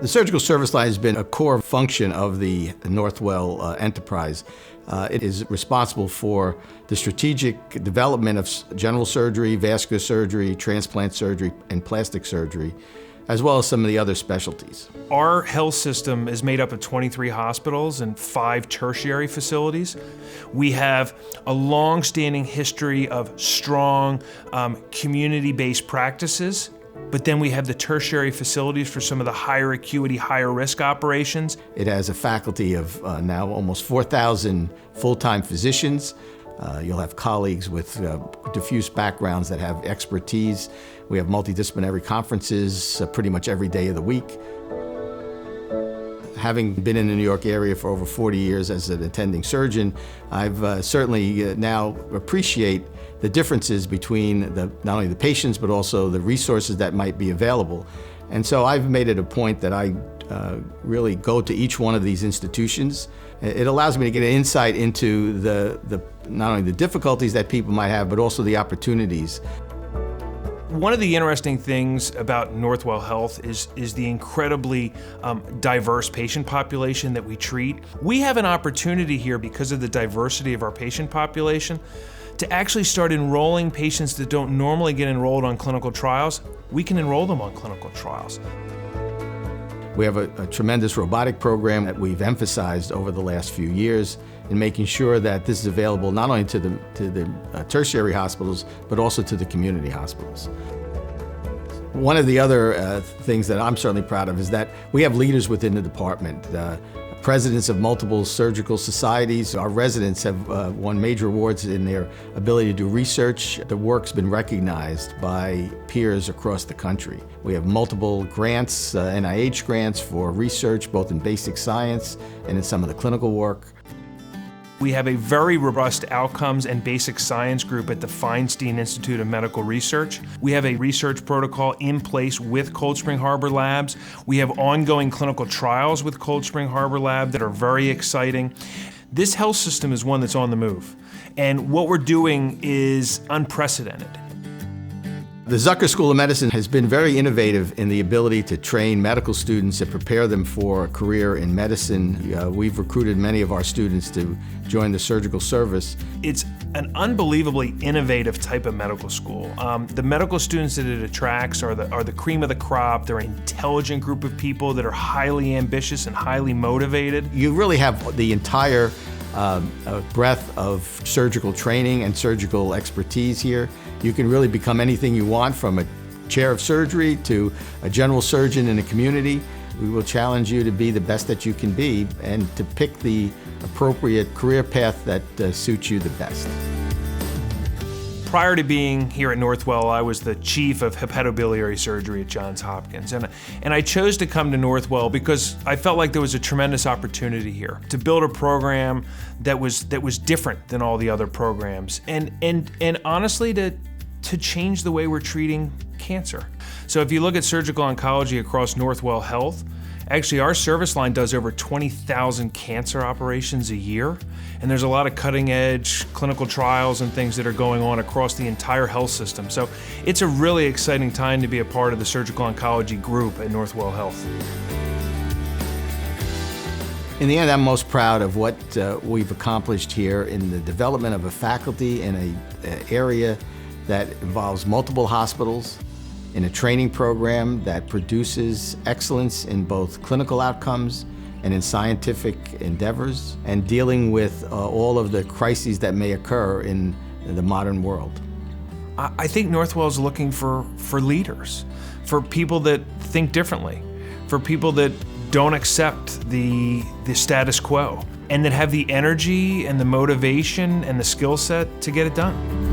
The surgical service line has been a core function of the Northwell enterprise. It is responsible for the strategic development of general surgery, vascular surgery, transplant surgery, and plastic surgery, as well as some of the other specialties. Our health system is made up of 23 hospitals and 5 tertiary facilities. We have a long-standing history of strong community-based practices, but then we have the tertiary facilities for some of the higher acuity, higher risk operations. It has a faculty of now almost 4,000 full-time physicians. You'll have colleagues with diffuse backgrounds that have expertise. We have multidisciplinary conferences pretty much every day of the week. Having been in the New York area for over 40 years as an attending surgeon, I've certainly now appreciate the differences between not only the patients but also the resources that might be available. And so I've made it a point that I really go to each one of these institutions. It allows me to get an insight into not only the difficulties that people might have, but also the opportunities. One of the interesting things about Northwell Health is the incredibly diverse patient population that we treat. We have an opportunity here, because of the diversity of our patient population, to actually start enrolling patients that don't normally get enrolled on clinical trials. We can enroll them on clinical trials. We have a tremendous robotic program that we've emphasized over the last few years in making sure that this is available not only to the tertiary hospitals, but also to the community hospitals. One of the other things that I'm certainly proud of is that we have leaders within the department. Presidents of multiple surgical societies. Our residents have won major awards in their ability to do research. The work's been recognized by peers across the country. We have multiple grants, NIH grants for research, both in basic science and in some of the clinical work. We have a very robust outcomes and basic science group at the Feinstein Institute of Medical Research. We have a research protocol in place with Cold Spring Harbor Labs. We have ongoing clinical trials with Cold Spring Harbor Lab that are very exciting. This health system is one that's on the move, and what we're doing is unprecedented. The Zucker School of Medicine has been very innovative in the ability to train medical students and prepare them for a career in medicine. We've recruited many of our students to join the surgical service. It's an unbelievably innovative type of medical school. The medical students that it attracts are the cream of the crop. They're an intelligent group of people that are highly ambitious and highly motivated. You really have the entire breadth of surgical training and surgical expertise here. You can really become anything you want, from a chair of surgery to a general surgeon in a community. We will challenge you to be the best that you can be and to pick the appropriate career path that suits you the best. Prior to being here at Northwell, I was the chief of hepatobiliary surgery at Johns Hopkins. And I chose to come to Northwell because I felt like there was a tremendous opportunity here to build a program that was different than all the other programs. And honestly, to change the way we're treating cancer. So if you look at surgical oncology across Northwell Health, actually our service line does over 20,000 cancer operations a year. And there's a lot of cutting edge clinical trials and things that are going on across the entire health system. So it's a really exciting time to be a part of the surgical oncology group at Northwell Health. In the end, I'm most proud of what we've accomplished here in the development of a faculty in an area that involves multiple hospitals, in a training program that produces excellence in both clinical outcomes and in scientific endeavors, and dealing with all of the crises that may occur in the modern world. I think Northwell is looking for leaders, for people that think differently, for people that don't accept the status quo, and that have the energy and the motivation and the skill set to get it done.